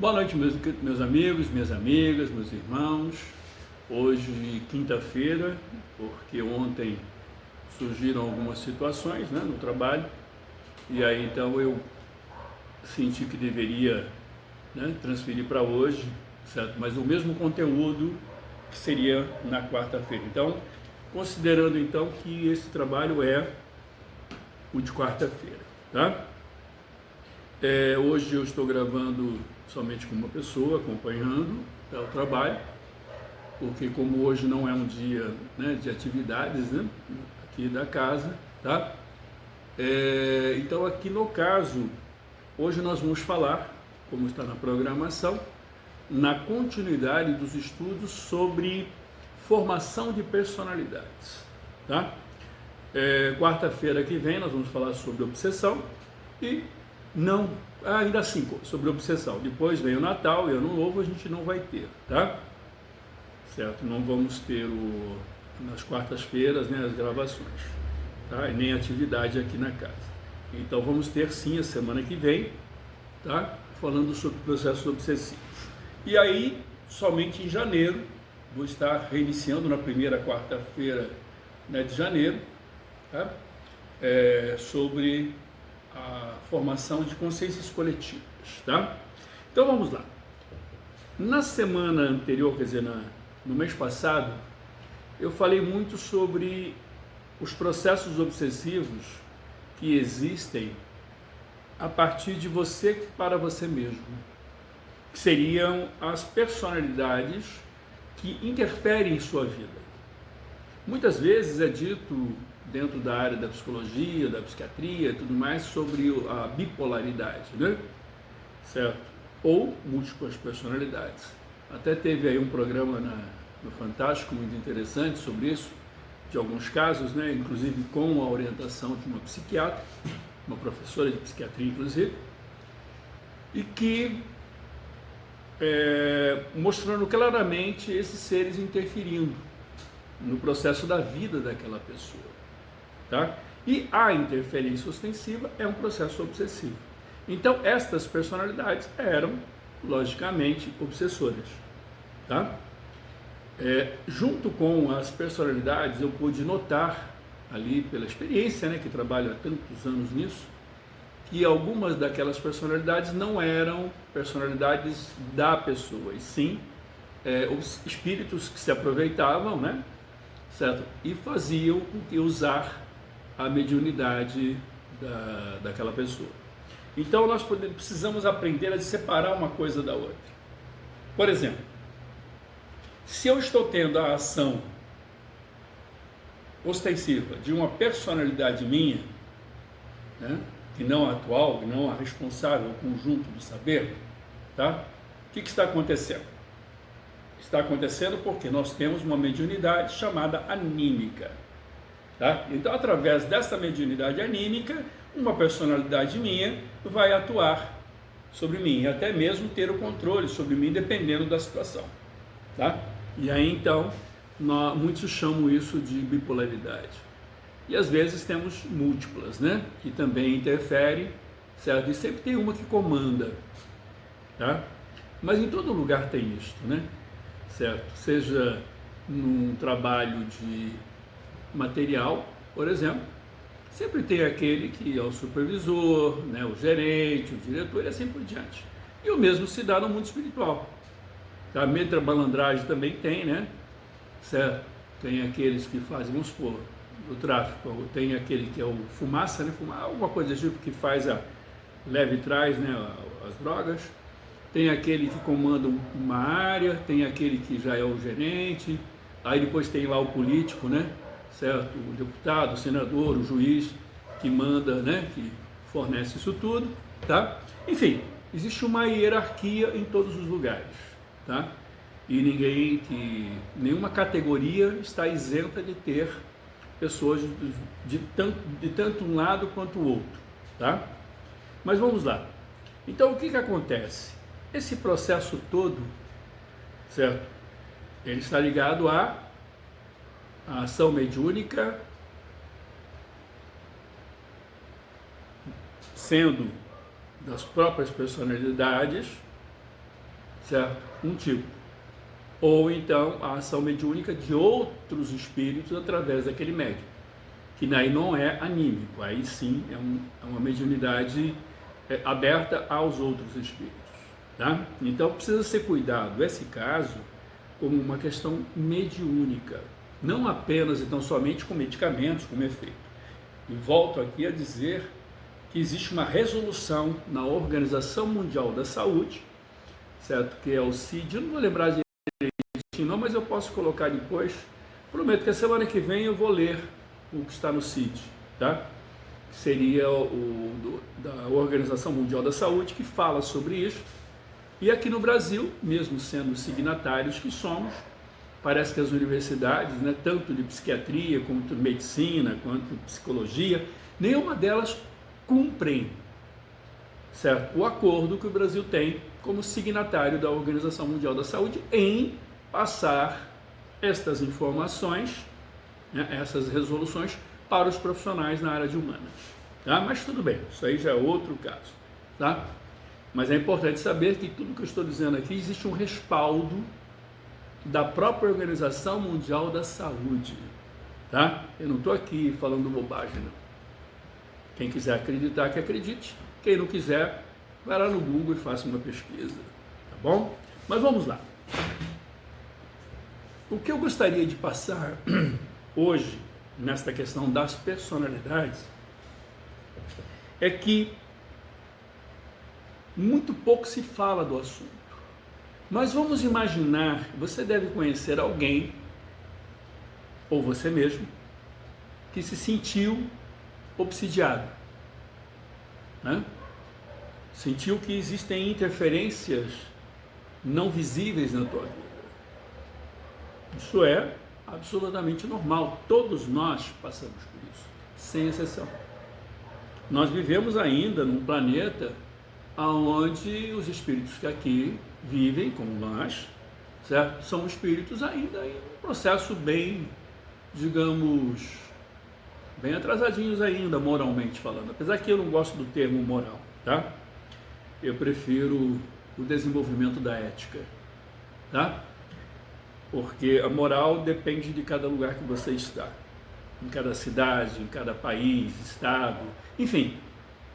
Boa noite, meus amigos, minhas amigas, meus irmãos. Hoje, quinta-feira, porque ontem surgiram algumas situações, né, no trabalho, e aí então eu senti que deveria, né, transferir para hoje, certo? Mas o mesmo conteúdo que seria na quarta-feira. Então, considerando então que esse trabalho é o de quarta-feira, tá? Hoje eu estou gravando somente com uma pessoa, acompanhando, tá, o trabalho, porque como hoje não é um dia, né, de atividades, né, aqui da casa, tá? Então aqui no caso, hoje nós vamos falar, como está na programação, na continuidade dos estudos sobre formação de personalidades, tá? Quarta-feira que vem nós vamos falar sobre obsessão e não, ainda assim, sobre obsessão. Depois vem o Natal e Ano Novo, a gente não vai ter, tá? Certo? Não vamos ter nas quartas-feiras, né, as gravações, tá? E nem atividade aqui na casa. Então vamos ter sim a semana que vem, tá? Falando sobre processos obsessivos. E aí, somente em janeiro, vou estar reiniciando na primeira quarta-feira, né, de janeiro, tá? Sobre a formação de consciências coletivas, tá? Então vamos lá. Na semana anterior, quer dizer, no mês passado, eu falei muito sobre os processos obsessivos que existem a partir de você para você mesmo, que seriam as personalidades que interferem em sua vida. Muitas vezes é dito dentro da área da psicologia, da psiquiatria e tudo mais, sobre a bipolaridade, né? Certo? Ou múltiplas personalidades. Até teve aí um programa no Fantástico muito interessante sobre isso, de alguns casos, né? Inclusive com a orientação de uma psiquiatra, uma professora de psiquiatria inclusive, e que mostrando claramente esses seres interferindo no processo da vida daquela pessoa. Tá? E a interferência ostensiva é um processo obsessivo. Então, estas personalidades eram, logicamente, obsessoras. Tá? Junto com as personalidades, eu pude notar, ali pela experiência, né, que trabalho há tantos anos nisso, que algumas daquelas personalidades não eram personalidades da pessoa, e sim os espíritos que se aproveitavam, né, certo? E faziam com que usar a mediunidade daquela pessoa. Então nós precisamos aprender a separar uma coisa da outra. Por exemplo, se eu estou tendo a ação ostensiva de uma personalidade minha, né, que não a atual, que não a responsável, o conjunto do saber, tá? O que está acontecendo? Está acontecendo porque nós temos uma mediunidade chamada anímica. Tá? Então, através dessa mediunidade anímica, uma personalidade minha vai atuar sobre mim, e até mesmo ter o controle sobre mim, dependendo da situação. Tá? E aí, então, muitos chamam isso de bipolaridade. E às vezes temos múltiplas, né? Que também interferem, certo? E sempre tem uma que comanda. Tá? Mas em todo lugar tem isso, né? Certo? Seja num trabalho de material, por exemplo, sempre tem aquele que é o supervisor, né, o gerente, o diretor e assim por diante. E o mesmo se dá no mundo espiritual. A malandragem também tem, né? Certo? Tem aqueles que fazem, vamos supor, o tráfico, tem aquele que é o fumaça, né? Alguma coisa do tipo que faz leve e traz, né, as drogas. Tem aquele que comanda uma área, tem aquele que já é o gerente, aí depois tem lá o político, né? Certo? O deputado, o senador, o juiz que manda, né? Que fornece isso tudo, tá? Enfim, existe uma hierarquia em todos os lugares, tá? E nenhuma categoria está isenta de ter pessoas de tanto um lado quanto o outro, tá? Mas vamos lá. Então, o que acontece? Esse processo todo, certo? Ele está ligado à ação mediúnica, sendo das próprias personalidades, certo? Um tipo. Ou então a ação mediúnica de outros espíritos através daquele médium, que aí não é anímico, aí sim é uma mediunidade aberta aos outros espíritos, tá? Então precisa ser cuidado esse caso como uma questão mediúnica, não apenas então somente com medicamentos, como efeito. E volto aqui a dizer que existe uma resolução na Organização Mundial da Saúde, certo? Que é o CID, eu não vou lembrar direitinho não, mas eu posso colocar depois. Prometo que a semana que vem eu vou ler o que está no CID, tá? Seria da Organização Mundial da Saúde, que fala sobre isso. E aqui no Brasil, mesmo sendo signatários que somos, parece que as universidades, né, tanto de psiquiatria, quanto de medicina, quanto de psicologia, nenhuma delas cumprem, certo, o acordo que o Brasil tem como signatário da Organização Mundial da Saúde em passar estas informações, né, essas resoluções para os profissionais na área de humanas. Tá? Mas tudo bem, isso aí já é outro caso. Tá? Mas é importante saber que tudo que eu estou dizendo aqui existe um respaldo da própria Organização Mundial da Saúde. Tá? Eu não estou aqui falando bobagem, não. Quem quiser acreditar, que acredite. Quem não quiser, vai lá no Google e faça uma pesquisa. Tá bom? Mas vamos lá. O que eu gostaria de passar hoje, nesta questão das personalidades, é que muito pouco se fala do assunto. Mas vamos imaginar, você deve conhecer alguém, ou você mesmo, que se sentiu obsidiado, né? Sentiu que existem interferências não visíveis na tua vida. Isso é absolutamente normal, todos nós passamos por isso, sem exceção. Nós vivemos ainda num planeta onde os espíritos que aqui vivem, como nós, certo? São espíritos ainda em um processo bem, digamos, bem atrasadinhos ainda, moralmente falando. Apesar que eu não gosto do termo moral, tá? Eu prefiro o desenvolvimento da ética, tá? Porque a moral depende de cada lugar que você está, em cada cidade, em cada país, estado, enfim,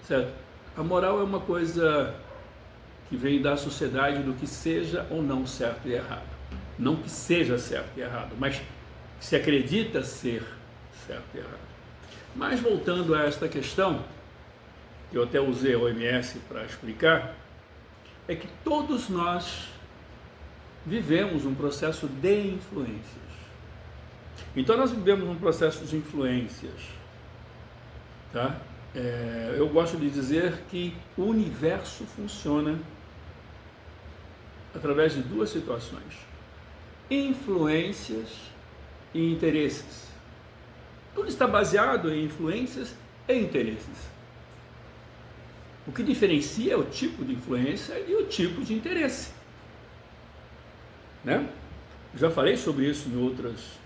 certo? A moral é uma coisa que vem da sociedade do que seja ou não certo e errado. Não que seja certo e errado, mas que se acredita ser certo e errado. Mas voltando a esta questão, que eu até usei a OMS para explicar, é que todos nós vivemos um processo de influências. Então nós vivemos um processo de influências, tá? Eu gosto de dizer que o universo funciona através de duas situações: influências e interesses. Tudo está baseado em influências e interesses. O que diferencia é o tipo de influência e o tipo de interesse, né? Já falei sobre isso em outros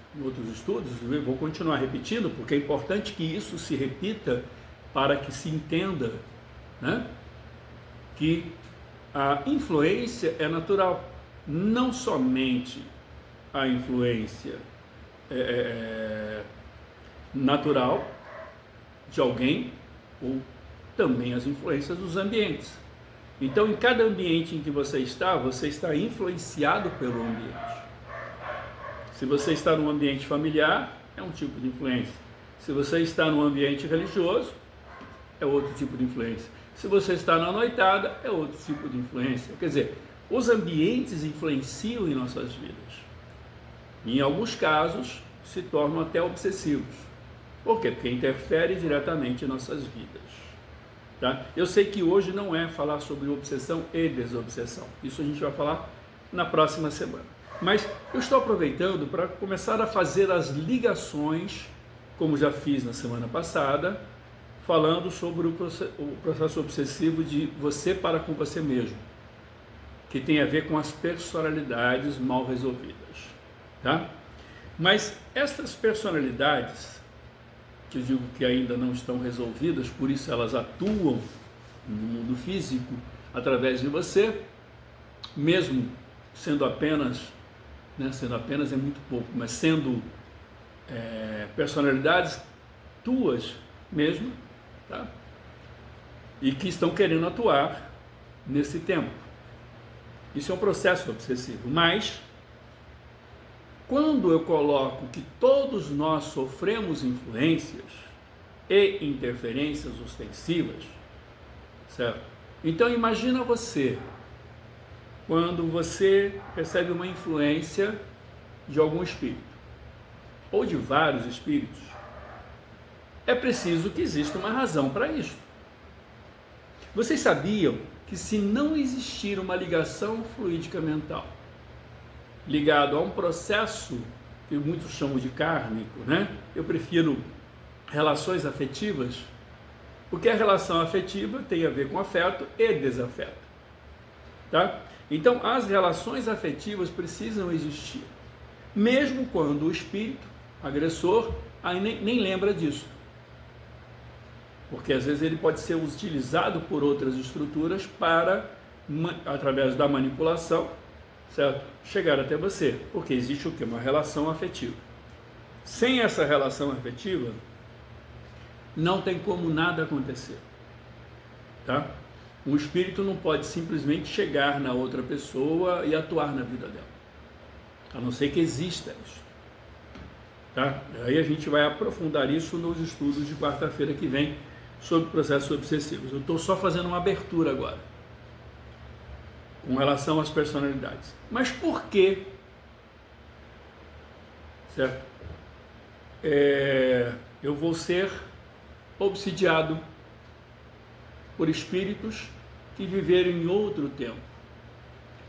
estudos, vou continuar repetindo, porque é importante que isso se repita para que se entenda, né, que a influência é natural. Não somente a influência natural de alguém, ou também as influências dos ambientes. Então, em cada ambiente em que você está influenciado pelo ambiente. Se você está num ambiente familiar, é um tipo de influência. Se você está num ambiente religioso, é outro tipo de influência. Se você está na noitada, é outro tipo de influência. Quer dizer, os ambientes influenciam em nossas vidas. Em alguns casos, se tornam até obsessivos. Por quê? Porque interfere diretamente em nossas vidas. Tá? Eu sei que hoje não é falar sobre obsessão e desobsessão. Isso a gente vai falar na próxima semana. Mas eu estou aproveitando para começar a fazer as ligações, como já fiz na semana passada, falando sobre o processo obsessivo de você para com você mesmo, que tem a ver com as personalidades mal resolvidas. Tá? Mas estas personalidades, que eu digo que ainda não estão resolvidas, por isso elas atuam no mundo físico através de você, mesmo sendo apenas, né, sendo apenas é muito pouco, mas sendo personalidades tuas mesmo, tá? E que estão querendo atuar nesse tempo. Isso é um processo obsessivo, mas quando eu coloco que todos nós sofremos influências e interferências ostensivas, certo? Então imagina você, quando você recebe uma influência de algum espírito, ou de vários espíritos, é preciso que exista uma razão para isso. Vocês sabiam que se não existir uma ligação fluídica mental, ligado a um processo que muitos chamam de kármico, né? Eu prefiro relações afetivas, porque a relação afetiva tem a ver com afeto e desafeto, tá? Então, as relações afetivas precisam existir, mesmo quando o espírito agressor aí nem lembra disso, porque às vezes ele pode ser utilizado por outras estruturas para, através da manipulação, certo? Chegar até você, porque existe o que? Uma relação afetiva. Sem essa relação afetiva, não tem como nada acontecer, tá? Um espírito não pode simplesmente chegar na outra pessoa e atuar na vida dela, a não ser que exista isso, tá? Aí a gente vai aprofundar isso nos estudos de quarta-feira que vem sobre processos obsessivos. Eu estou só fazendo uma abertura agora com relação às personalidades. Mas por quê? Certo? Eu vou ser obsidiado por espíritos que viveram em outro tempo.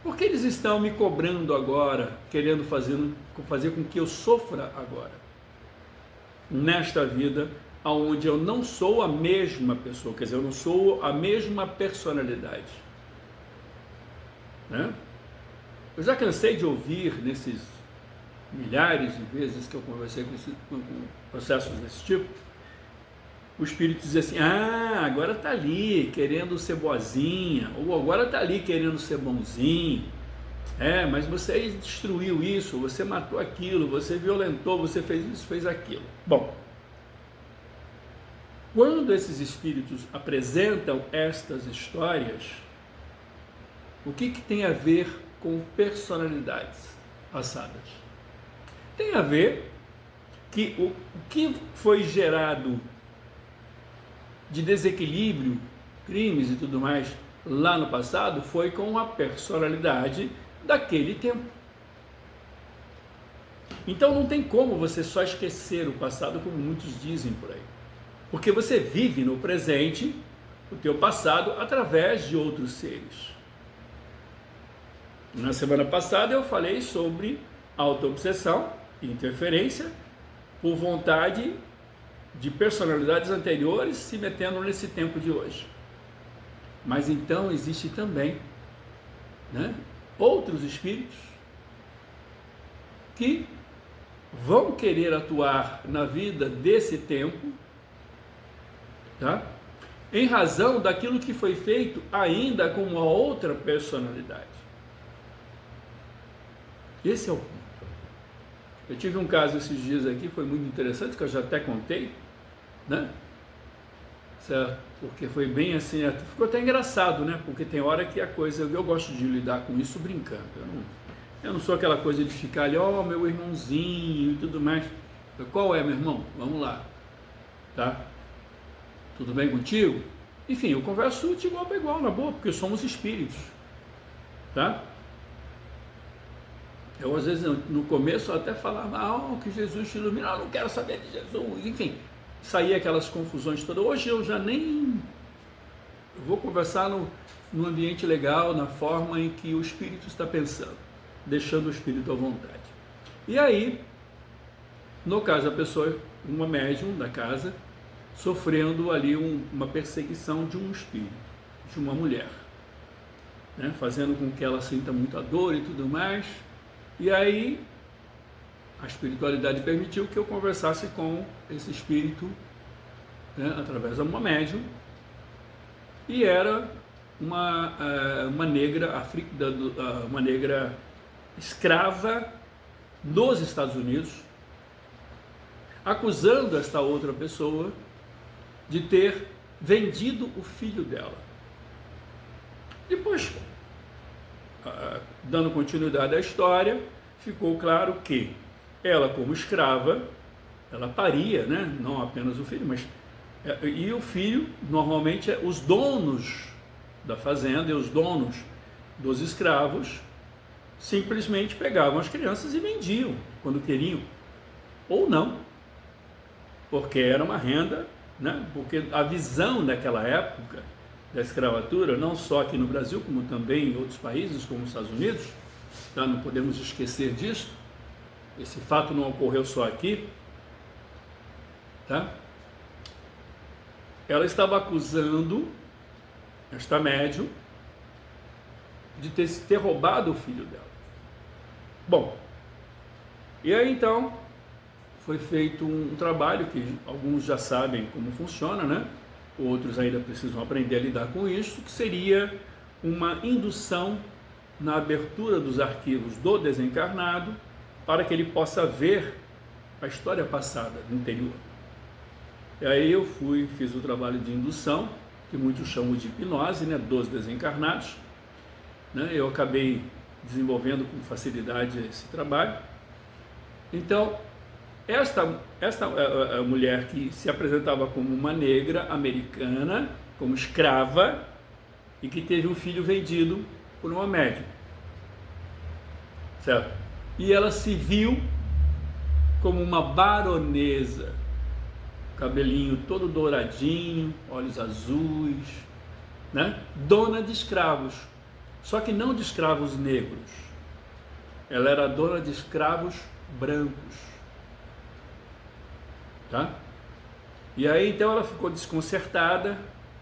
Por que eles estão me cobrando agora, querendo fazer com que eu sofra agora? Nesta vida, onde eu não sou a mesma pessoa, quer dizer, eu não sou a mesma personalidade, né? Eu já cansei de ouvir nesses milhares de vezes que eu conversei com processos desse tipo, o espírito diz assim: ah, agora está ali querendo ser boazinha, ou agora está ali querendo ser bonzinho, mas você destruiu isso, você matou aquilo, você violentou, você fez isso, fez aquilo. Bom, quando esses espíritos apresentam estas histórias, o que tem a ver com personalidades passadas? Tem a ver que o que foi gerado de desequilíbrio, crimes e tudo mais lá no passado foi com a personalidade daquele tempo. Então não tem como você só esquecer o passado, como muitos dizem por aí, porque você vive no presente o teu passado através de outros seres. Na semana passada eu falei sobre autoobsessão e interferência por vontade de personalidades anteriores se metendo nesse tempo de hoje. Mas então existe também, né, outros espíritos que vão querer atuar na vida desse tempo, tá? Em razão daquilo que foi feito ainda com uma outra personalidade. Esse é o ponto. Eu tive um caso esses dias aqui, foi muito interessante, que eu já até contei, né? Certo? Porque foi bem assim, ficou até engraçado, né? Porque tem hora que a coisa, eu gosto de lidar com isso brincando. Eu não sou aquela coisa de ficar ali, ó, meu irmãozinho e tudo mais. Qual é, meu irmão? Vamos lá, tá? Tudo bem contigo? Enfim, eu converso de igual para igual, na boa, porque somos espíritos, tá? Eu, às vezes, no começo, eu até falava, que Jesus te ilumina, eu não quero saber de Jesus, enfim, saía aquelas confusões todas. Hoje eu já nem... Eu vou conversar no ambiente legal, na forma em que o Espírito está pensando, deixando o Espírito à vontade. E aí, no caso, a pessoa, uma médium da casa, sofrendo ali uma perseguição de um espírito, de uma mulher, né, fazendo com que ela sinta muita dor e tudo mais. E aí, a espiritualidade permitiu que eu conversasse com esse espírito, né, através de uma médium, e era uma negra, uma negra escrava nos Estados Unidos, acusando esta outra pessoa de ter vendido o filho dela. Depois, dando continuidade à história, ficou claro que ela, como escrava, ela paria, né? Não apenas o filho, mas e o filho, normalmente, os donos da fazenda e os donos dos escravos simplesmente pegavam as crianças e vendiam quando queriam, ou não, porque era uma renda, né? Porque a visão daquela época da escravatura, não só aqui no Brasil, como também em outros países, como os Estados Unidos, tá? Não podemos esquecer disso, esse fato não ocorreu só aqui, tá? Ela estava acusando esta médium de ter roubado o filho dela. Bom, e aí então foi feito um trabalho que alguns já sabem como funciona, né? Outros ainda precisam aprender a lidar com isso, que seria uma indução na abertura dos arquivos do desencarnado para que ele possa ver a história passada no interior. E aí eu fiz o trabalho de indução, que muitos chamam de hipnose, né, dos desencarnados, né? Eu acabei desenvolvendo com facilidade esse trabalho. Então, esta mulher que se apresentava como uma negra americana, como escrava, e que teve um filho vendido por uma médium, certo? E ela se viu como uma baronesa, cabelinho todo douradinho, olhos azuis, né? Dona de escravos, só que não de escravos negros, ela era dona de escravos brancos, tá? E aí então ela ficou desconcertada,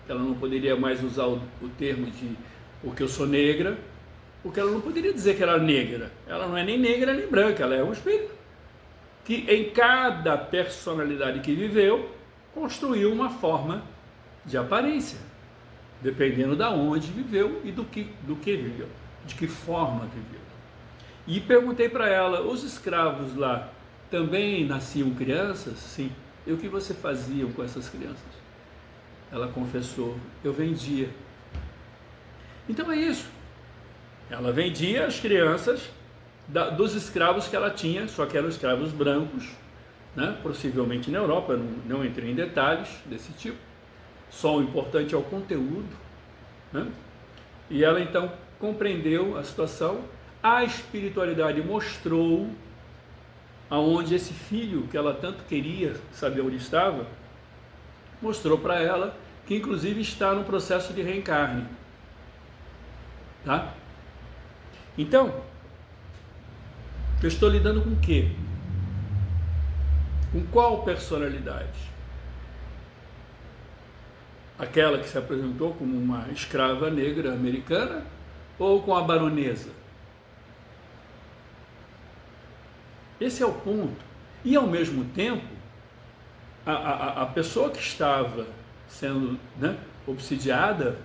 ela não poderia mais usar o termo de porque eu sou negra, porque ela não poderia dizer que era negra, ela não é nem negra nem branca, ela é um espírito que em cada personalidade que viveu, construiu uma forma de aparência, dependendo da onde viveu e do que viveu, de que forma viveu. E perguntei para ela, os escravos lá também nasciam crianças? Sim. E o que você fazia com essas crianças? Ela confessou, eu vendia. Então é isso. Ela vendia as crianças dos escravos que ela tinha, só que eram escravos brancos, né? Possivelmente na Europa, não entrei em detalhes desse tipo, só o importante é o conteúdo, né? E ela então compreendeu a situação, a espiritualidade mostrou aonde esse filho que ela tanto queria saber onde estava, mostrou para ela que inclusive está no processo de reencarne, tá? Então, eu estou lidando com o quê? Com qual personalidade? Aquela que se apresentou como uma escrava negra americana ou com a baronesa? Esse é o ponto. E ao mesmo tempo, a pessoa que estava sendo, né, obsidiada,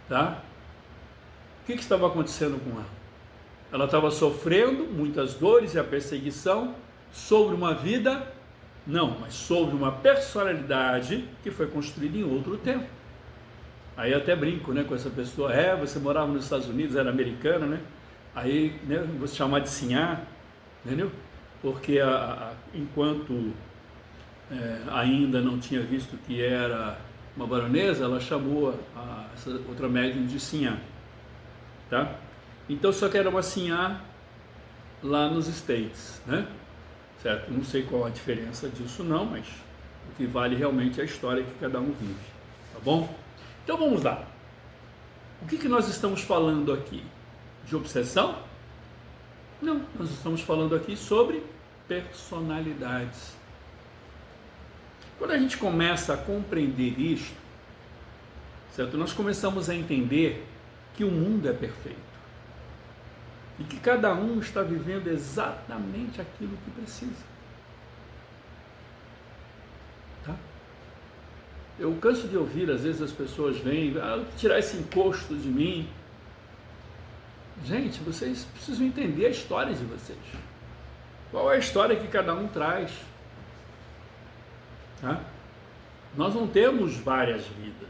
tá? O que estava acontecendo com ela? Ela estava sofrendo muitas dores e a perseguição sobre uma vida, não, mas sobre uma personalidade que foi construída em outro tempo. Aí eu até brinco, né, com essa pessoa, você morava nos Estados Unidos, era americana, né? Aí, né, vou se chamar de Sinhá, entendeu? Porque enquanto ainda não tinha visto que era uma baronesa, ela chamou essa outra médium de Sinhá, tá? Então só que era uma Sinhá lá nos States, né? Certo? Não sei qual a diferença disso não, mas o que vale realmente é a história que cada um vive, tá bom? Então vamos lá. O que nós estamos falando aqui? De obsessão? Não, nós estamos falando aqui sobre personalidades. Quando a gente começa a compreender isto, certo? Nós começamos a entender que o mundo é perfeito e que cada um está vivendo exatamente aquilo que precisa, tá? Eu canso de ouvir, às vezes as pessoas vêm, tirar esse encosto de mim. Gente, vocês precisam entender a história de vocês. Qual é a história que cada um traz? Tá? Nós não temos várias vidas.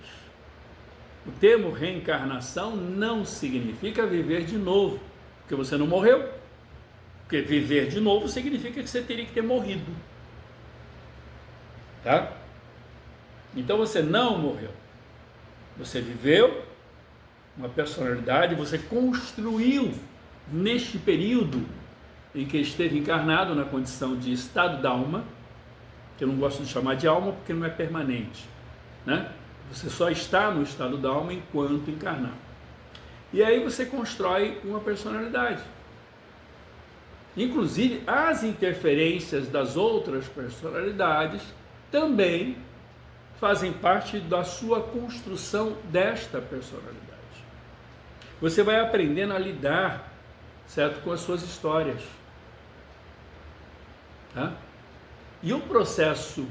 O termo reencarnação não significa viver de novo, porque você não morreu. Porque viver de novo significa que você teria que ter morrido. Tá? Então você não morreu. Você viveu uma personalidade, você construiu neste período em que esteve encarnado na condição de estado da alma, que eu não gosto de chamar de alma porque não é permanente, né? Você só está no estado da alma enquanto encarnado. E aí você constrói uma personalidade. Inclusive, as interferências das outras personalidades também fazem parte da sua construção desta personalidade. Você vai aprendendo a lidar, certo, com as suas histórias. Tá? E o processo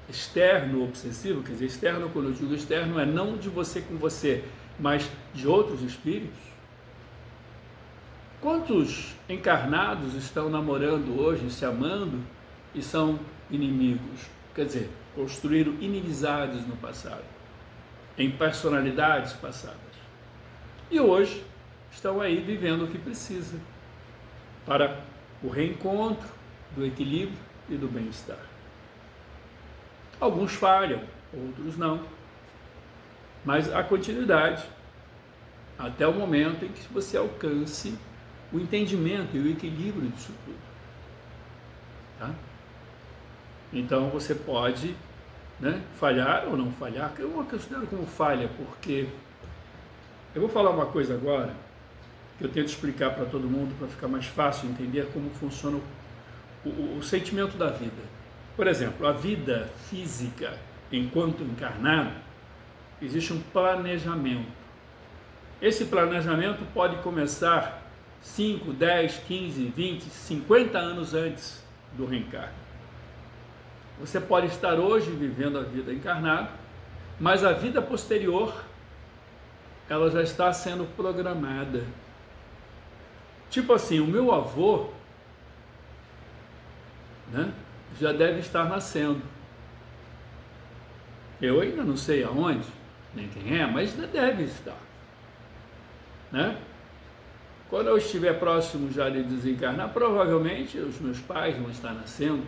externo obsessivo, quer dizer, externo, quando eu digo externo, é não de você com você, mas de outros espíritos. Quantos encarnados estão namorando hoje, se amando e são inimigos? Quer dizer, construíram inimizades no passado, em personalidades passadas. E hoje estão aí vivendo o que precisa para o reencontro do equilíbrio e do bem-estar. Alguns falham, outros não. Mas a continuidade até o momento em que você alcance o entendimento e o equilíbrio disso tudo. Tá? Então você pode, né, falhar ou não falhar, que eu não considero como falha, porque eu vou falar uma coisa agora que eu tento explicar para todo mundo para ficar mais fácil entender como funciona o sentimento da vida. Por exemplo, a vida física, enquanto encarnado, existe um planejamento. Esse planejamento pode começar 5, 10, 15, 20, 50 anos antes do reencarne. Você pode estar hoje vivendo a vida encarnada, mas a vida posterior, ela já está sendo programada. Tipo assim, o meu avô, né, já deve estar nascendo. Eu ainda não sei aonde, nem quem é, mas já deve estar. Né? Quando eu estiver próximo já de desencarnar, provavelmente os meus pais vão estar nascendo.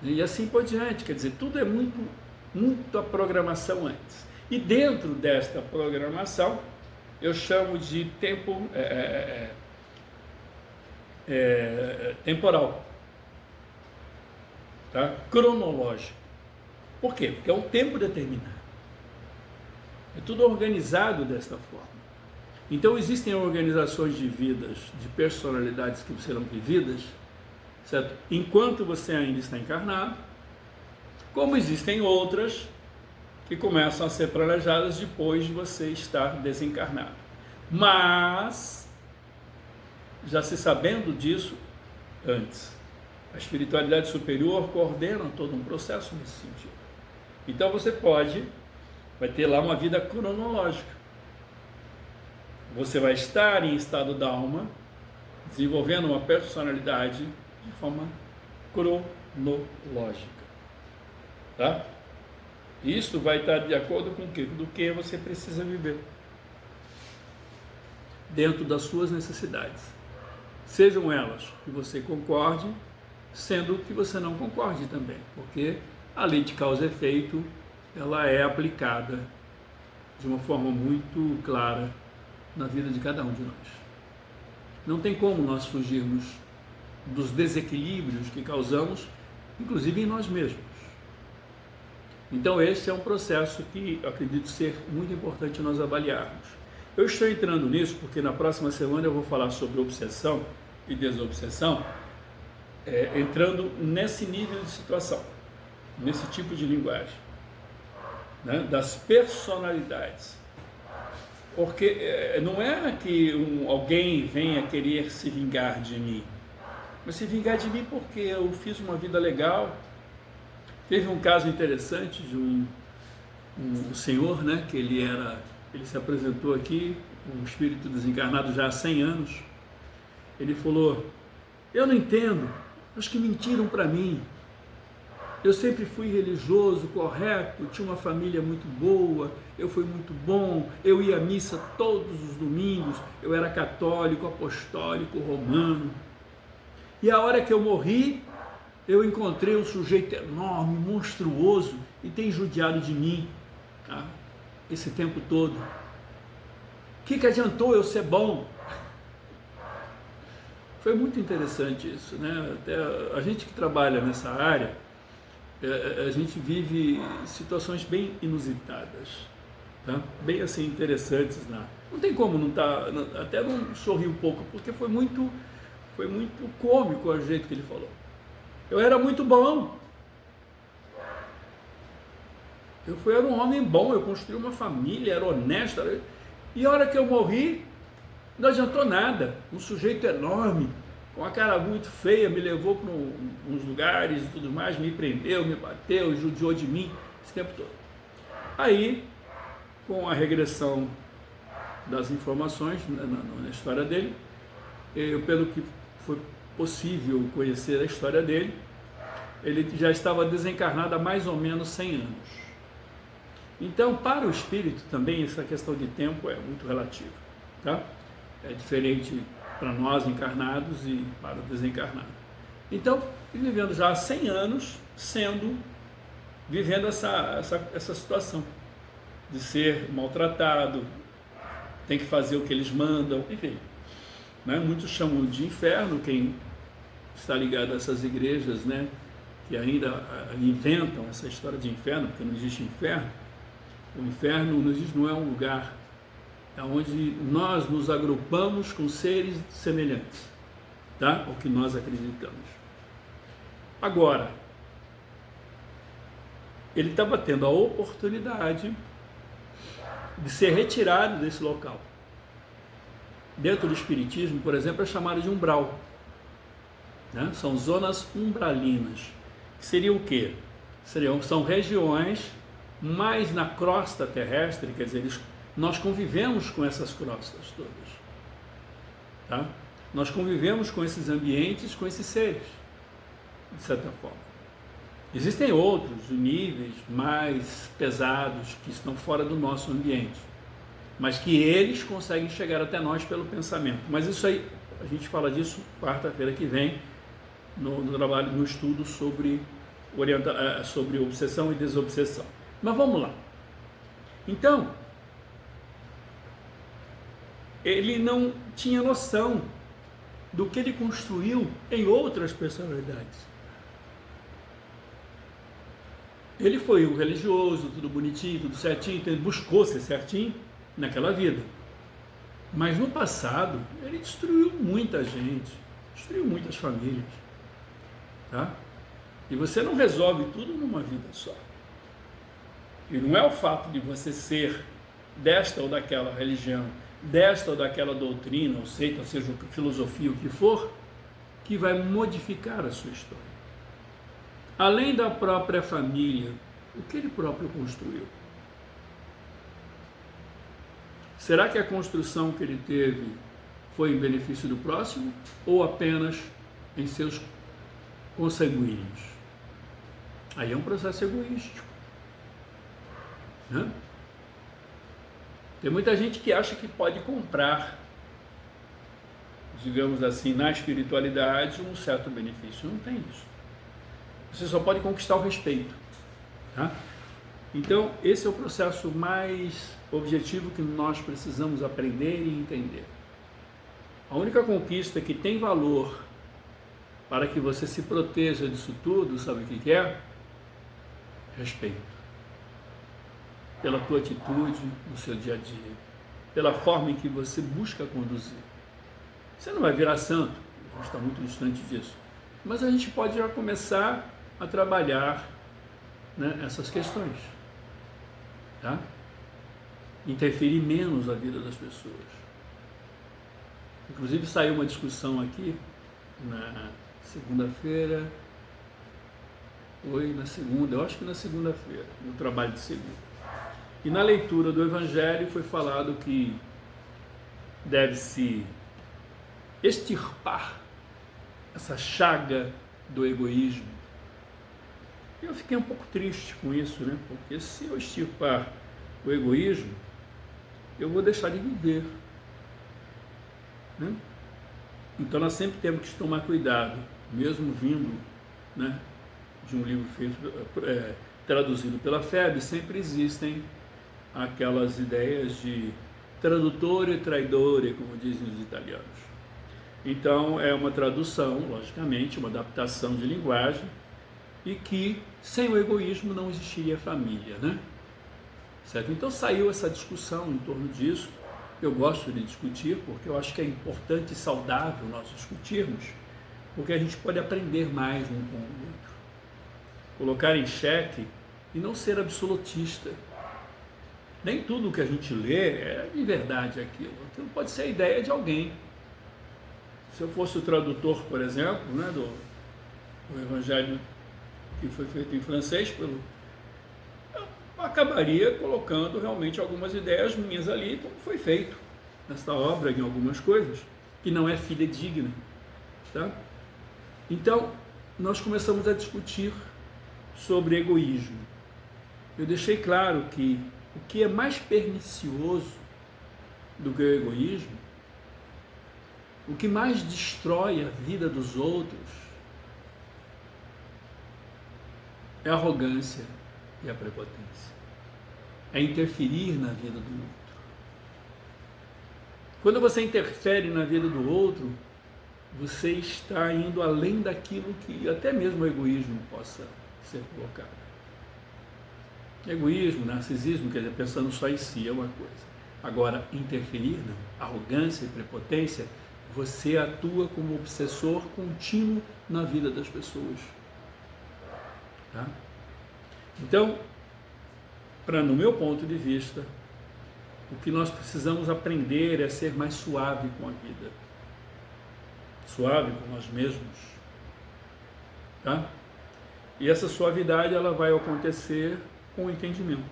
E assim por diante, quer dizer, tudo é muita programação antes. E dentro desta programação, eu chamo de tempo temporal, tá? Cronológico. Por quê? Porque é um tempo determinado. É tudo organizado desta forma. Então existem organizações de vidas, de personalidades que serão vividas, certo? Enquanto você ainda está encarnado, como existem outras que começam a ser planejadas depois de você estar desencarnado. Mas, já se sabendo disso antes, a espiritualidade superior coordena todo um processo nesse sentido. Então você vai ter lá uma vida cronológica. Você vai estar em estado da alma, desenvolvendo uma personalidade de forma cronológica. Tá? Isso vai estar de acordo com o quê? Do que você precisa viver. Dentro das suas necessidades. Sejam elas que você concorde, sendo que você não concorde também. Porque a lei de causa e efeito, ela é aplicada de uma forma muito clara na vida de cada um de nós. Não tem como nós fugirmos dos desequilíbrios que causamos, inclusive em nós mesmos. Então esse é um processo que eu acredito ser muito importante nós avaliarmos. Eu estou entrando nisso porque na próxima semana eu vou falar sobre obsessão e desobsessão, entrando nesse nível de situação, nesse tipo de linguagem, né, das personalidades. Porque não é que alguém venha querer se vingar de mim, mas se vingar de mim porque eu fiz uma vida legal, Teve um caso interessante de um senhor, né, que ele se apresentou aqui, um espírito desencarnado já há 100 anos. Ele falou: eu não entendo, acho que mentiram para mim. Eu sempre fui religioso, correto, tinha uma família muito boa, eu fui muito bom, eu ia à missa todos os domingos, eu era católico, apostólico, romano. E a hora que eu morri, eu encontrei um sujeito enorme, monstruoso, e tem judiado de mim, tá? Esse tempo todo. O que adiantou eu ser bom? Foi muito interessante isso, né? Até a gente que trabalha nessa área, a gente vive situações bem inusitadas, tá? Bem assim interessantes, né? Não tem como não estar, até não sorrir um pouco, porque foi muito cômico o jeito que ele falou. Eu era muito bom, era um homem bom, eu construí uma família, era honesto, e a hora que eu morri, não adiantou nada. Um sujeito enorme, com uma cara muito feia, me levou para uns lugares e tudo mais, me prendeu, me bateu, judiou de mim esse tempo todo. Aí, com a regressão das informações na história dele, pelo que foi possível conhecer a história dele, ele já estava desencarnado há mais ou menos 100 anos. Então, para o espírito também, essa questão de tempo é muito relativa, tá? É diferente para nós encarnados e para o desencarnado. Então, ele vivendo já há 100 anos, vivendo essa situação de ser maltratado, tem que fazer o que eles mandam, enfim. Né? Muitos chamam de inferno, quem está ligado a essas igrejas, né, que ainda inventam essa história de inferno, porque não existe inferno. O inferno não é um lugar, é onde nós nos agrupamos com seres semelhantes, tá? O que nós acreditamos. Agora, ele estava tendo a oportunidade de ser retirado desse local. Dentro do espiritismo, por exemplo, é chamado de umbral, né? São zonas umbralinas, que seriam o quê? São regiões mais na crosta terrestre, quer dizer, nós convivemos com essas crostas todas, tá? Nós convivemos com esses ambientes, com esses seres, de certa forma. Existem outros níveis mais pesados que estão fora do nosso ambiente, mas que eles conseguem chegar até nós pelo pensamento. Mas isso aí, a gente fala disso quarta-feira que vem, no trabalho, no estudo sobre obsessão e desobsessão. Mas vamos lá. Então, ele não tinha noção do que ele construiu em outras personalidades. Ele foi um religioso, tudo bonitinho, tudo certinho, então ele buscou ser certinho naquela vida. Mas no passado, ele destruiu muita gente, destruiu muitas famílias, tá? E você não resolve tudo numa vida só. E não é o fato de você ser desta ou daquela religião, desta ou daquela doutrina, ou seita, ou seja, filosofia, o que for, que vai modificar a sua história. Além da própria família, o que ele próprio construiu? Será que a construção que ele teve foi em benefício do próximo ou apenas em seus consanguíneos? Aí é um processo egoístico, né? Tem muita gente que acha que pode comprar, digamos assim, na espiritualidade, um certo benefício. Não tem isso. Você só pode conquistar o respeito, tá? Então, esse é o processo mais objetivo que nós precisamos aprender e entender. A única conquista que tem valor para que você se proteja disso tudo, sabe o que é? Respeito. Pela tua atitude no seu dia a dia, pela forma em que você busca conduzir. Você não vai virar santo, a gente está muito distante disso, mas a gente pode já começar a trabalhar, né, essas questões, tá? Interferir menos na vida das pessoas. Inclusive saiu uma discussão aqui na segunda-feira, Foi na segunda, eu acho que na segunda-feira, no trabalho de segunda. E na leitura do Evangelho foi falado que deve-se extirpar essa chaga do egoísmo. E eu fiquei um pouco triste com isso, né? Porque se eu extirpar o egoísmo, eu vou deixar de viver, né? Então nós sempre temos que tomar cuidado, mesmo vindo, né, de um livro feito, traduzido pela FEB, sempre existem aquelas ideias de tradutore e traidore, como dizem os italianos. Então é uma tradução, logicamente, uma adaptação de linguagem, e que sem o egoísmo não existiria família, né? Certo? Então saiu essa discussão em torno disso. Eu gosto de discutir porque eu acho que é importante e saudável nós discutirmos, porque a gente pode aprender mais um com o outro, colocar em xeque e não ser absolutista. Nem tudo que a gente lê é de verdade aquilo. Aquilo pode ser a ideia de alguém. Se eu fosse o tradutor, por exemplo, né, do Evangelho que foi feito em francês, eu acabaria colocando realmente algumas ideias minhas ali, como foi feito nesta obra, em algumas coisas, que não é fidedigna. Tá? Então, nós começamos a discutir sobre egoísmo. Eu deixei claro que o que é mais pernicioso do que o egoísmo, o que mais destrói a vida dos outros, é a arrogância e a prepotência. É interferir na vida do outro. Quando você interfere na vida do outro, você está indo além daquilo que até mesmo o egoísmo possa ser colocado. Egoísmo, narcisismo, quer dizer, pensando só em si é uma coisa. Agora, interferir, não. Arrogância e prepotência, você atua como obsessor contínuo na vida das pessoas. Tá? Então, no meu ponto de vista, o que nós precisamos aprender é ser mais suave com a vida, suave com nós mesmos, tá? E essa suavidade ela vai acontecer com o entendimento.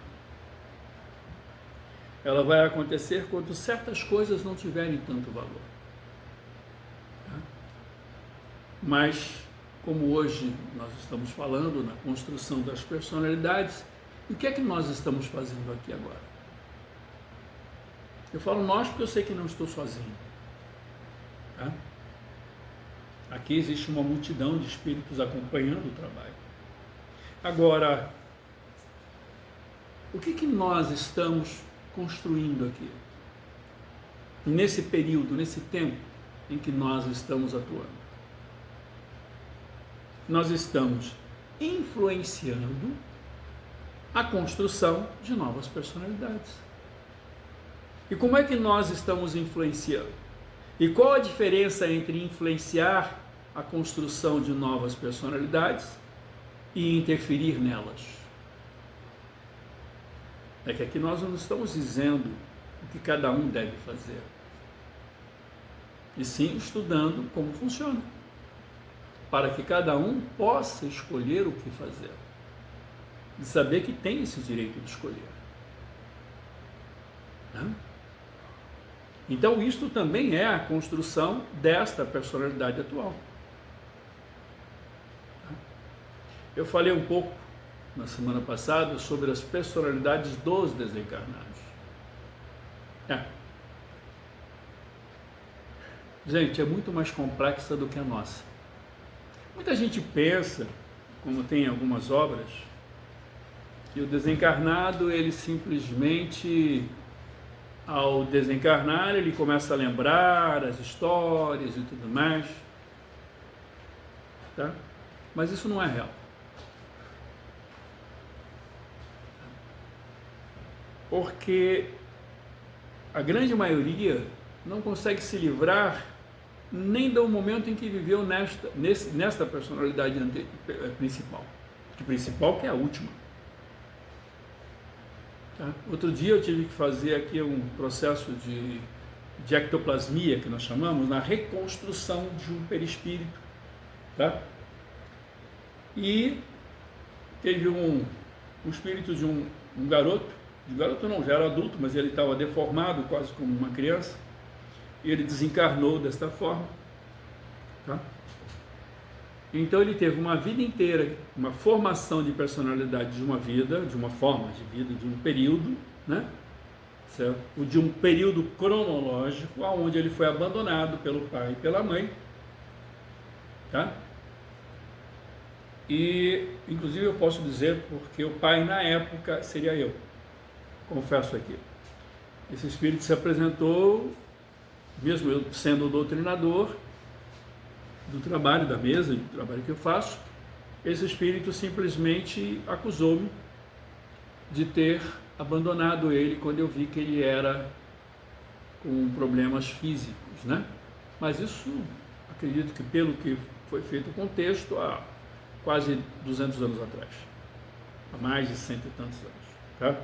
Ela vai acontecer quando certas coisas não tiverem tanto valor, tá? Mas como hoje nós estamos falando na construção das personalidades, o que é que nós estamos fazendo aqui agora? Eu falo nós porque eu sei que não estou sozinho. Tá? Aqui existe uma multidão de espíritos acompanhando o trabalho. Agora, o que nós estamos construindo aqui? Nesse período, nesse tempo em que nós estamos atuando? Nós estamos influenciando a construção de novas personalidades. E como é que nós estamos influenciando? E qual a diferença entre influenciar a construção de novas personalidades e interferir nelas? É que aqui nós não estamos dizendo o que cada um deve fazer, e sim estudando como funciona, para que cada um possa escolher o que fazer, e saber que tem esse direito de escolher. Né? Então, isto também é a construção desta personalidade atual. Eu falei um pouco na semana passada sobre as personalidades dos desencarnados. Gente, é muito mais complexa do que a nossa. Muita gente pensa, como tem em algumas obras, que o desencarnado, ele simplesmente, ao desencarnar, ele começa a lembrar as histórias e tudo mais, tá? Mas isso não é real. Porque a grande maioria não consegue se livrar nem do momento em que viveu nesta personalidade principal. Que principal que é a última. Tá? Outro dia eu tive que fazer aqui um processo de ectoplasmia, que nós chamamos, na reconstrução de um perispírito. Tá? E teve um espírito de um garoto não, já era adulto, mas ele estava deformado, quase como uma criança, e ele desencarnou desta forma, tá? Então ele teve uma vida inteira, uma formação de personalidade de uma vida, de uma forma de vida, de um período, né? Certo? De um período cronológico, onde ele foi abandonado pelo pai e pela mãe, tá? E, inclusive, eu posso dizer, porque o pai, na época, seria eu, confesso aqui. Esse espírito se apresentou, mesmo eu sendo o doutrinador do trabalho da mesa, do trabalho que eu faço, esse espírito simplesmente acusou-me de ter abandonado ele quando eu vi que ele era com problemas físicos, né? Mas isso, acredito que pelo que foi feito o contexto, há quase 200 anos atrás, há mais de 100 e tantos anos, tá?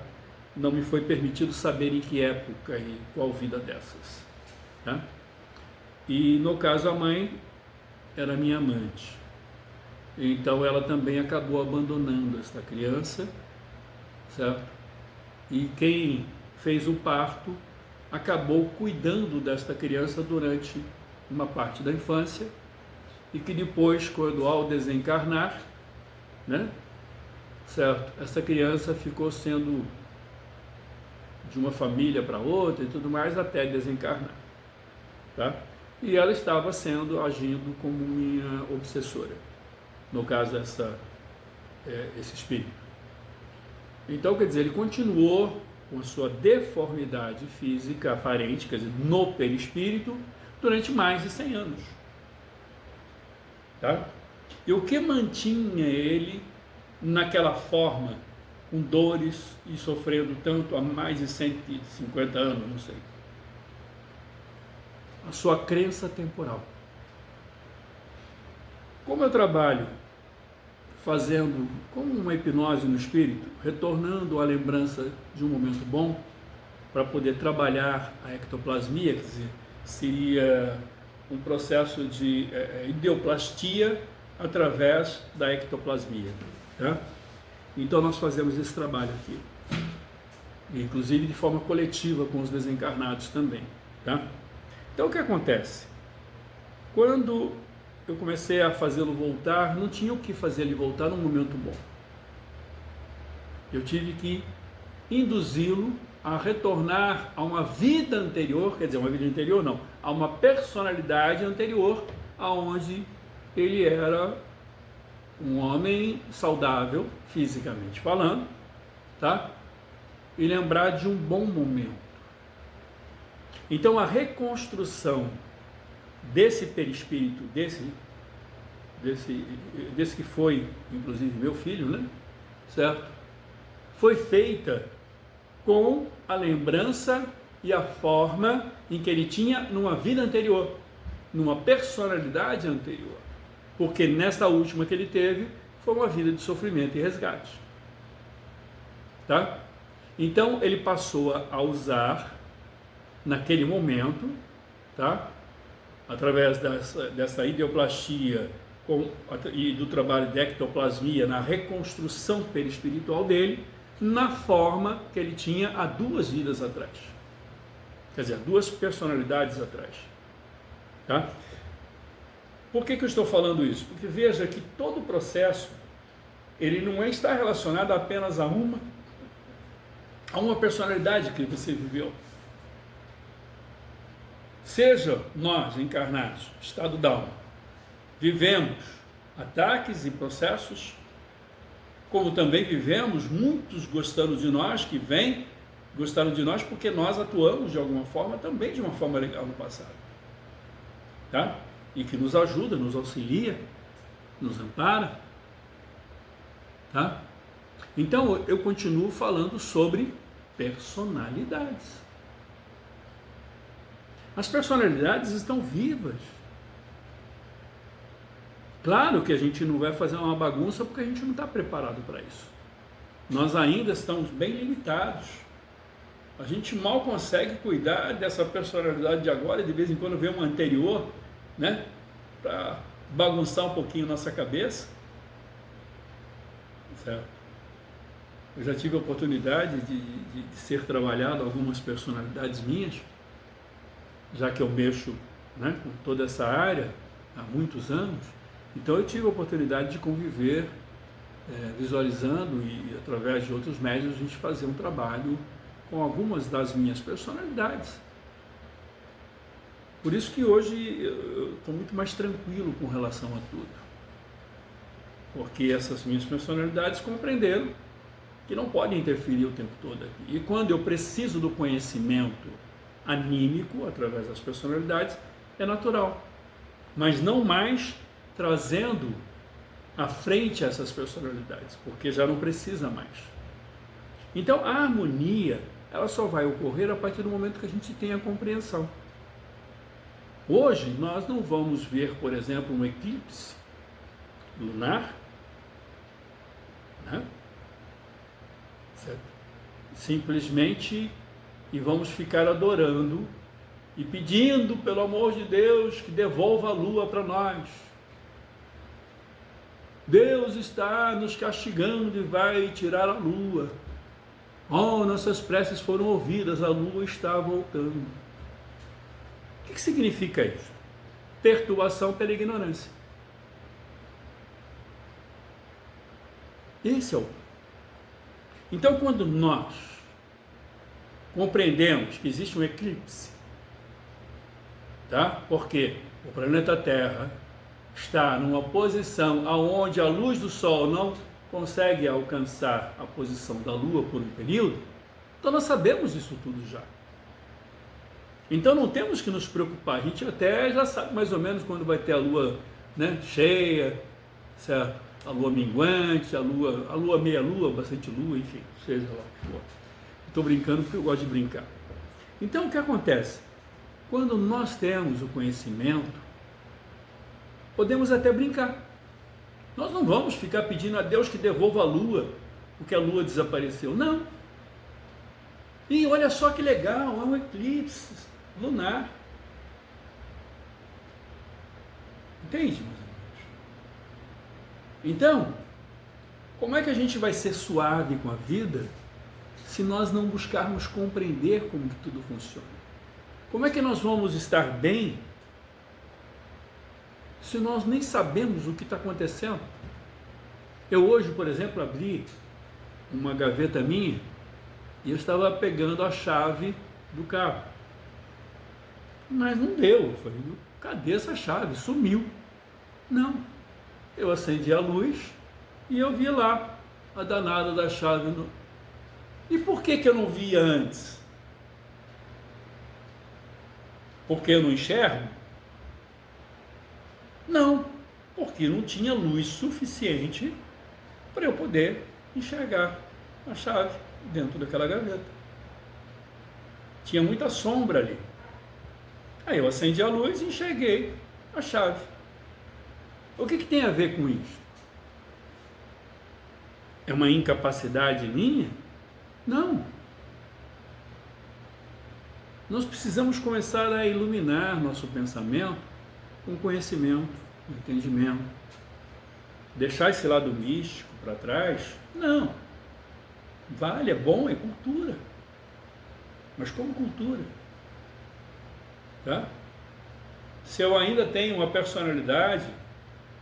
Não me foi permitido saber em que época e qual vida dessas, tá? E no caso a mãe era minha amante, então ela também acabou abandonando esta criança, certo? E quem fez o parto acabou cuidando desta criança durante uma parte da infância, e que depois, quando ao desencarnar, né, certo? Essa criança ficou sendo de uma família para outra e tudo mais até desencarnar, tá? E ela estava agindo como minha obsessora, no caso esse espírito. Então, quer dizer, ele continuou com a sua deformidade física aparente, quer dizer, no perispírito, durante mais de 100 anos. Tá? E o que mantinha ele naquela forma, com dores e sofrendo tanto há mais de 150 anos, não sei? A sua crença temporal. Como eu trabalho fazendo como uma hipnose no espírito, retornando à lembrança de um momento bom, para poder trabalhar a ectoplasmia, quer dizer, seria um processo de ideoplastia através da ectoplasmia, tá? Então nós fazemos esse trabalho aqui, inclusive de forma coletiva com os desencarnados também, tá? Então o que acontece? Quando eu comecei a fazê-lo voltar, não tinha o que fazer ele voltar num momento bom. Eu tive que induzi-lo a retornar a uma vida anterior, quer dizer, uma vida anterior não, a uma personalidade anterior, aonde ele era um homem saudável, fisicamente falando, tá? E lembrar de um bom momento. Então a reconstrução desse perispírito, desse que foi, inclusive, meu filho, né? Certo? Foi feita com a lembrança e a forma em que ele tinha numa vida anterior, numa personalidade anterior. Porque nesta última que ele teve, foi uma vida de sofrimento e resgate. Tá? Então, ele passou a usar, naquele momento, tá? Através dessa ideoplastia e do trabalho de ectoplasmia na reconstrução perispiritual dele, na forma que ele tinha há 2 vidas atrás. Quer dizer, 2 personalidades atrás. Tá? Por que eu estou falando isso? Porque veja que todo o processo, ele não está relacionado apenas a uma personalidade que você viveu. Seja nós, encarnados, estado da alma, vivemos ataques e processos, como também vivemos muitos gostando de nós, que vêm gostaram de nós porque nós atuamos de alguma forma, também de uma forma legal no passado. Tá? E que nos ajuda, nos auxilia, nos ampara. Tá? Então, eu continuo falando sobre personalidades. As personalidades estão vivas. Claro que a gente não vai fazer uma bagunça porque a gente não está preparado para isso. Nós ainda estamos bem limitados. A gente mal consegue cuidar dessa personalidade de agora, e de vez em quando vê uma anterior, né, para bagunçar um pouquinho nossa cabeça. certo? Eu já tive a oportunidade de ser trabalhado algumas personalidades minhas, já que eu mexo, né, com toda essa área há muitos anos. Então eu tive a oportunidade de conviver, visualizando e através de outros médios a gente fazer um trabalho com algumas das minhas personalidades. Por isso que hoje eu estou muito mais tranquilo com relação a tudo, porque essas minhas personalidades compreenderam que não podem interferir o tempo todo aqui. E quando eu preciso do conhecimento anímico através das personalidades, é natural, mas não mais trazendo à frente essas personalidades, porque já não precisa mais. Então a harmonia, ela só vai ocorrer a partir do momento que a gente tem a compreensão. Hoje nós não vamos ver, por exemplo, um eclipse lunar, né? Certo? Simplesmente, e vamos ficar adorando e pedindo, pelo amor de Deus, que devolva a lua para nós. Deus está nos castigando e vai tirar a lua. Oh, nossas preces foram ouvidas, a lua está voltando. O que significa isso? Perturbação pela ignorância. Esse é o. Então, quando nós compreendemos que existe um eclipse, tá? Porque o planeta Terra está numa posição aonde a luz do Sol não consegue alcançar a posição da Lua por um período, então nós sabemos isso tudo já. Então não temos que nos preocupar, a gente até já sabe mais ou menos quando vai ter a Lua, né, cheia, certo? A Lua minguante, a Lua meia-lua, bastante Lua, enfim, seja lá o que for. Estou brincando porque eu gosto de brincar. Então o que acontece? Quando nós temos o conhecimento, podemos até brincar. Nós não vamos ficar pedindo a Deus que devolva a lua, porque a lua desapareceu. Não. E olha só que legal, é um eclipse lunar. Entende, meus amigos? Então, como é que a gente vai ser suave com a vida se nós não buscarmos compreender como que tudo funciona? Como é que nós vamos estar bem se nós nem sabemos o que está acontecendo? Eu hoje, por exemplo, abri uma gaveta minha e eu estava pegando a chave do carro. Mas não deu. Eu falei, cadê essa chave? Sumiu. Não. Eu acendi a luz e eu vi lá a danada da chave. E por que eu não via antes? Porque eu não enxergo? Não, porque não tinha luz suficiente para eu poder enxergar a chave dentro daquela gaveta. Tinha muita sombra ali. Aí eu acendi a luz e enxerguei a chave. O que tem a ver com isso? É uma incapacidade minha? Não. Nós precisamos começar a iluminar nosso pensamento com conhecimento, com entendimento. Deixar esse lado místico para trás? Não. Vale, é bom, é cultura. Mas como cultura? Tá? Se eu ainda tenho uma personalidade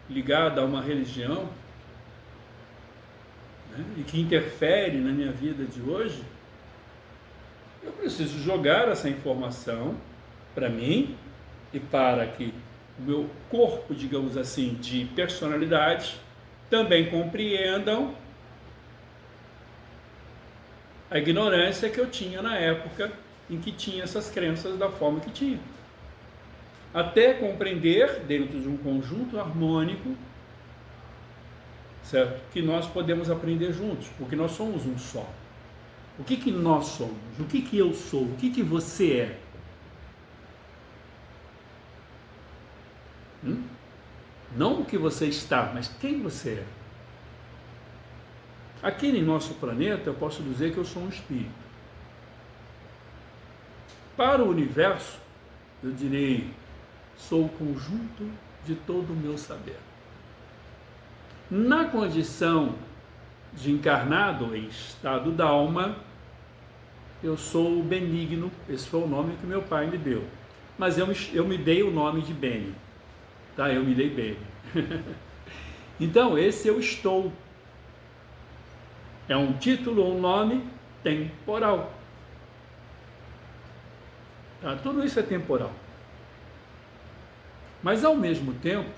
ligada a uma religião, né, e que interfere na minha vida de hoje, eu preciso jogar essa informação para mim e para que o meu corpo, digamos assim, de personalidade também compreendam a ignorância que eu tinha na época em que tinha essas crenças da forma que tinha. Até compreender, dentro de um conjunto harmônico, certo? Que nós podemos aprender juntos, porque nós somos um só. O que nós somos? O que eu sou? O que você é? Não o que você está, mas quem você é. Aqui em nosso planeta, eu posso dizer que eu sou um espírito. Para o universo, eu direi, sou o conjunto de todo o meu saber. Na condição de encarnado em estado da alma, eu sou benigno. Esse foi o nome que meu pai me deu. Mas eu me dei o nome de Beni, tá? Eu me dei Beni. Então, esse eu estou. É um título ou um nome temporal. Tá? Tudo isso é temporal. Mas, ao mesmo tempo,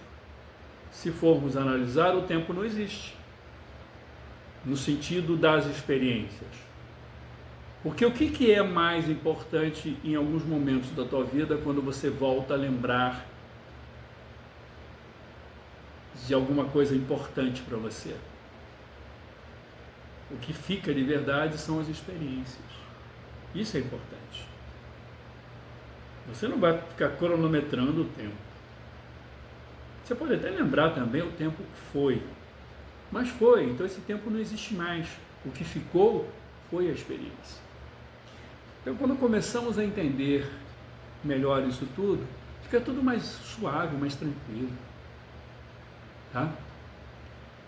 se formos analisar, o tempo não existe, no sentido das experiências. Porque o que é mais importante em alguns momentos da tua vida quando você volta a lembrar de alguma coisa importante para você? O que fica de verdade são as experiências. Isso é importante. Você não vai ficar cronometrando o tempo. Você pode até lembrar também o tempo que foi. Mas foi, então esse tempo não existe mais. O que ficou foi a experiência. Então, quando começamos a entender melhor isso tudo, fica tudo mais suave, mais tranquilo. Tá?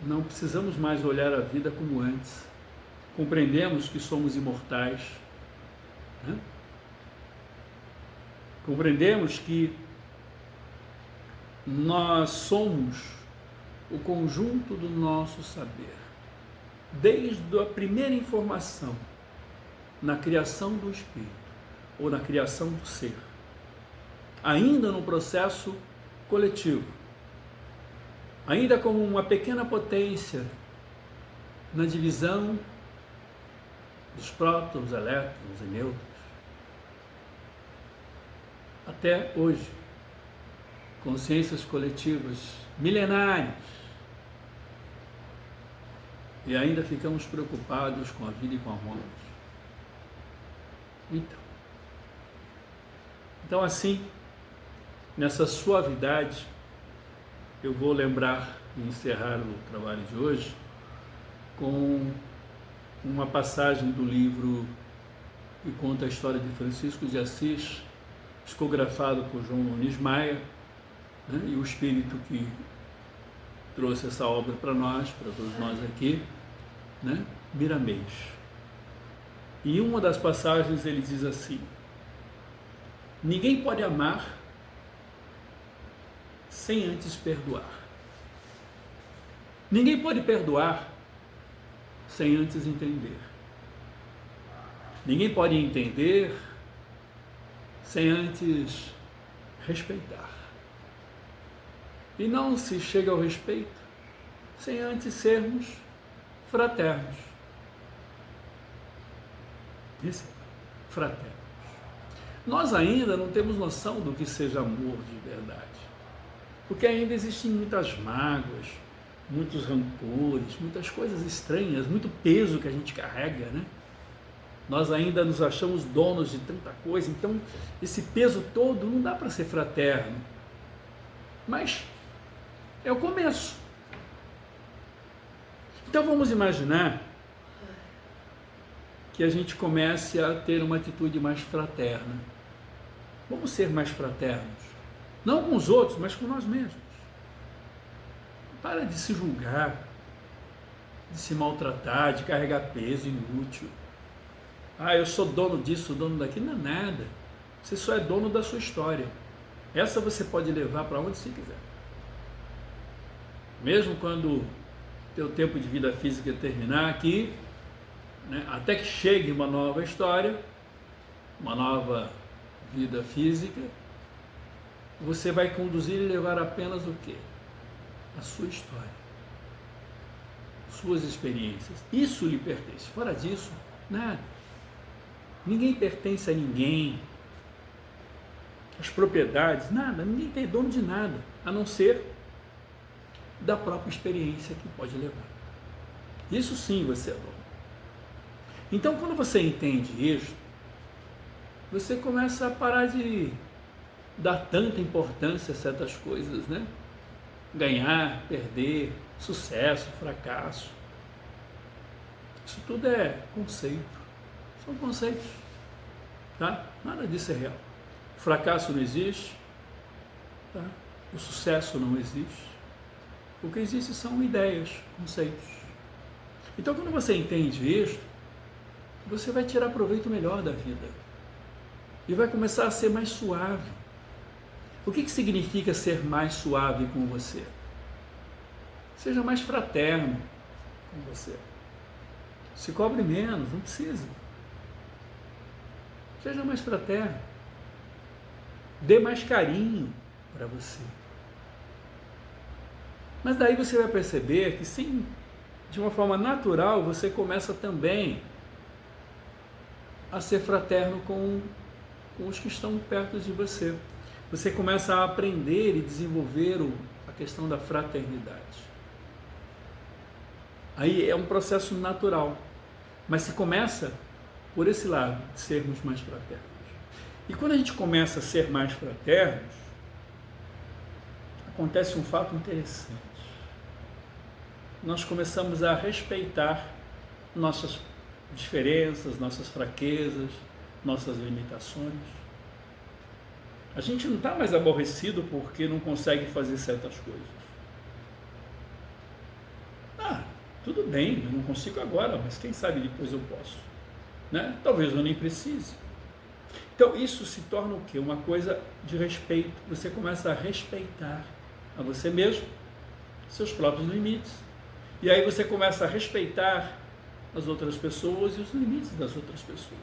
Não precisamos mais olhar a vida como antes. Compreendemos que somos imortais. Né? Compreendemos que nós somos o conjunto do nosso saber, desde a primeira informação na criação do espírito ou na criação do ser, ainda no processo coletivo, ainda como uma pequena potência na divisão dos prótons, elétrons e nêutrons, até hoje, consciências coletivas milenares, e ainda ficamos preocupados com a vida e com a morte. Então assim, nessa suavidade, eu vou lembrar e encerrar o trabalho de hoje com uma passagem do livro que conta a história de Francisco de Assis, psicografado por João Nunes Maia, né? E o espírito que trouxe essa obra para nós, para todos nós aqui, né? Miramês. E em uma das passagens ele diz assim: ninguém pode amar sem antes perdoar. Ninguém pode perdoar sem antes entender. Ninguém pode entender sem antes respeitar. E não se chega ao respeito sem antes sermos fraternos. Isso, fraternos. Nós ainda não temos noção do que seja amor de verdade, porque ainda existem muitas mágoas, muitos rancores, muitas coisas estranhas, muito peso que a gente carrega, né? Nós ainda nos achamos donos de tanta coisa, então esse peso todo não dá para ser fraterno. Mas é o começo. Então vamos imaginar que a gente comece a ter uma atitude mais fraterna. Vamos ser mais fraternos. Não com os outros, mas com nós mesmos. Para de se julgar, de se maltratar, de carregar peso inútil. Ah, eu sou dono disso, dono daquilo. Não é nada. Você só é dono da sua história. Essa você pode levar para onde você quiser. Mesmo quando teu tempo de vida física terminar aqui, né, até que chegue uma nova história, uma nova vida física, você vai conduzir e levar apenas o quê? A sua história, suas experiências. Isso lhe pertence. Fora disso, nada. Ninguém pertence a ninguém. As propriedades, nada. Ninguém tem dono de nada, a não ser da própria experiência que pode levar. Isso sim você é dono. Então, quando você entende isso, você começa a parar de dar tanta importância a certas coisas, né? Ganhar, perder, sucesso, fracasso. Isso tudo é conceito. São conceitos, tá? Nada disso é real. O fracasso não existe, tá? O sucesso não existe. O que existe são ideias, conceitos. Então, quando você entende isso, você vai tirar proveito melhor da vida e vai começar a ser mais suave. O que significa ser mais suave com você? Seja mais fraterno com você. Se cobre menos, não precisa. Seja mais fraterno. Dê mais carinho para você. Mas daí você vai perceber que, sim, de uma forma natural, você começa também a ser fraterno com os que estão perto de você. Você começa a aprender e desenvolver a questão da fraternidade. Aí é um processo natural, mas se começa por esse lado, de sermos mais fraternos. E quando a gente começa a ser mais fraternos, acontece um fato interessante. Nós começamos a respeitar nossas diferenças, nossas fraquezas, nossas limitações. A gente não está mais aborrecido porque não consegue fazer certas coisas. Tudo bem, eu não consigo agora, mas quem sabe depois eu posso, né? Talvez eu nem precise. Então isso se torna o quê? Uma coisa de respeito. Você começa a respeitar a você mesmo, seus próprios limites. E aí você começa a respeitar as outras pessoas e os limites das outras pessoas.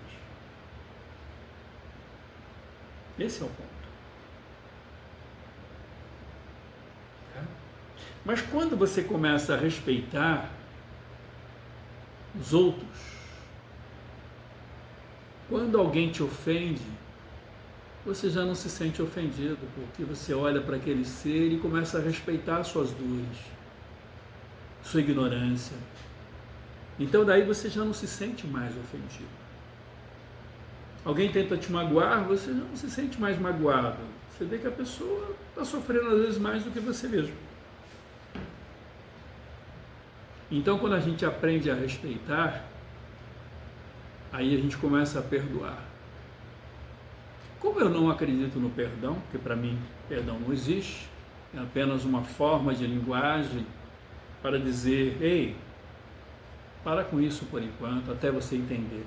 Esse é o ponto. Mas quando você começa a respeitar os outros, quando alguém te ofende, você já não se sente ofendido, porque você olha para aquele ser e começa a respeitar suas dores, sua ignorância. Então daí você já não se sente mais ofendido. Alguém tenta te magoar, você já não se sente mais magoado. Você vê que a pessoa está sofrendo às vezes mais do que você mesmo. Então, quando a gente aprende a respeitar, aí a gente começa a perdoar. Como eu não acredito no perdão, porque para mim perdão não existe, é apenas uma forma de linguagem para dizer, ei, para com isso por enquanto, até você entender.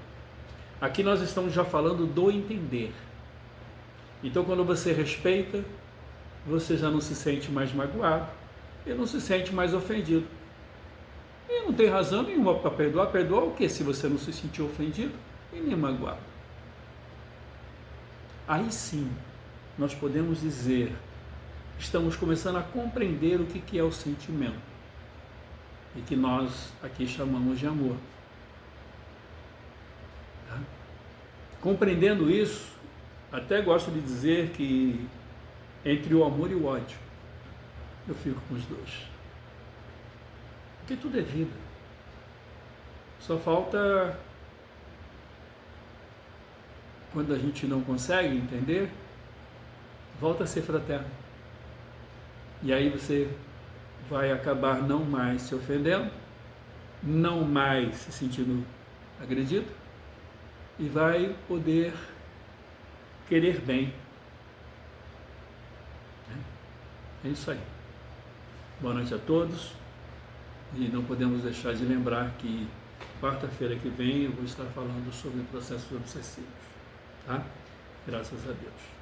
Aqui nós estamos já falando do entender. Então, quando você respeita, você já não se sente mais magoado e não se sente mais ofendido. E não tem razão nenhuma para perdoar. Perdoar o quê se você não se sentiu ofendido e nem magoado? Aí sim, nós podemos dizer, estamos começando a compreender o que é o sentimento. E que nós aqui chamamos de amor. Tá? Compreendendo isso, até gosto de dizer que entre o amor e o ódio, eu fico com os dois. Porque tudo é vida. Só falta, quando a gente não consegue entender, volta a ser fraterno. E aí você vai acabar não mais se ofendendo, não mais se sentindo agredido e vai poder querer bem. É isso aí. Boa noite a todos. E não podemos deixar de lembrar que quarta-feira que vem eu vou estar falando sobre processos obsessivos. Tá? Graças a Deus.